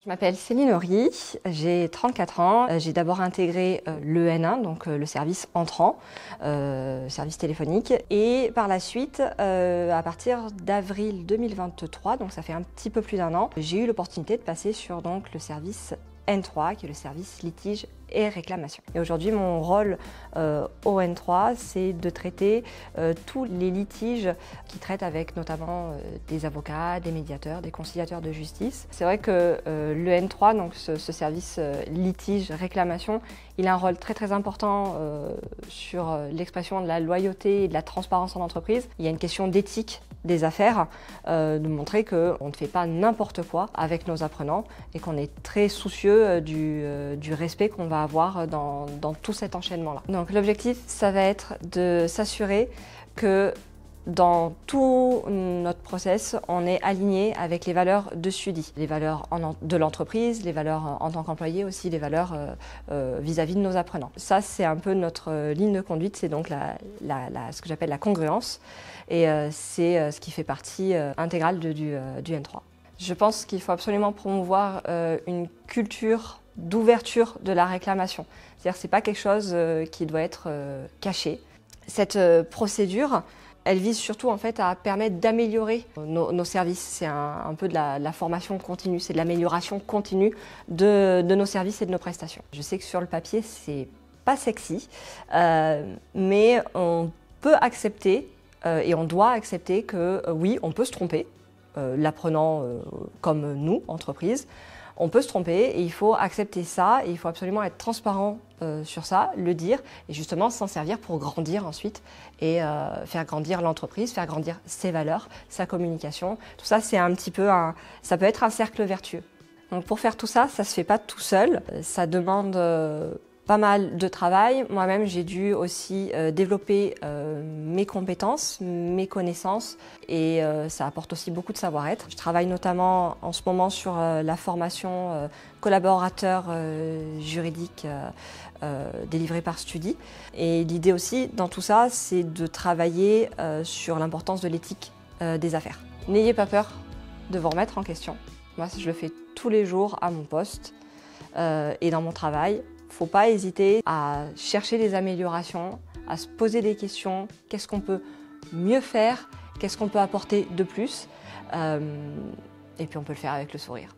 Je m'appelle Céline Horry, j'ai 34 ans. J'ai d'abord intégré le N1, donc le service entrant, service téléphonique. Et par la suite, à partir d'avril 2023, donc ça fait un petit peu plus d'un an, j'ai eu l'opportunité de passer sur donc, le service N3, qui est le service litige et réclamation. Et aujourd'hui, mon rôle au N3, c'est de traiter tous les litiges qui traitent avec notamment des avocats, des médiateurs, des conciliateurs de justice. C'est vrai que le N3, donc ce service litige réclamation, il a un rôle très important sur l'expression de la loyauté et de la transparence en entreprise. Il y a une question d'éthique des affaires, de montrer qu'on ne fait pas n'importe quoi avec nos apprenants et qu'on est très soucieux du respect qu'on va avoir dans tout cet enchaînement-là. Donc l'objectif, ça va être de s'assurer que dans tout notre process, on est aligné avec les valeurs de SUDI, les valeurs de l'entreprise, les valeurs en tant qu'employé aussi, les valeurs vis-à-vis de nos apprenants. Ça, c'est un peu notre ligne de conduite, c'est donc ce que j'appelle la congruence, et c'est ce qui fait partie intégrale du N3. Je pense qu'il faut absolument promouvoir une culture d'ouverture de la réclamation. C'est-à-dire que ce n'est pas quelque chose qui doit être caché. Cette procédure, elle vise surtout en fait à permettre d'améliorer nos services. C'est un peu de la formation continue, c'est de l'amélioration continue de nos services et de nos prestations. Je sais que sur le papier, c'est pas sexy, mais on peut accepter et on doit accepter que oui, on peut se tromper, l'apprenant comme nous, entreprise. On peut se tromper et il faut accepter ça et il faut absolument être transparent sur ça, le dire et justement s'en servir pour grandir ensuite et faire grandir l'entreprise, faire grandir ses valeurs, sa communication. Tout ça, c'est un petit peu ça peut être un cercle vertueux. Donc pour faire tout ça, ça se fait pas tout seul. Ça demande pas mal de travail. Moi-même, j'ai dû aussi développer mes compétences, mes connaissances et ça apporte aussi beaucoup de savoir-être. Je travaille notamment en ce moment sur la formation collaborateur juridique délivrée par STUDI. Et l'idée aussi dans tout ça, c'est de travailler sur l'importance de l'éthique des affaires. N'ayez pas peur de vous remettre en question. Moi, je le fais tous les jours à mon poste et dans mon travail. Il ne faut pas hésiter à chercher des améliorations, à se poser des questions. Qu'est-ce qu'on peut mieux faire? Qu'est-ce qu'on peut apporter de plus? Et puis on peut le faire avec le sourire.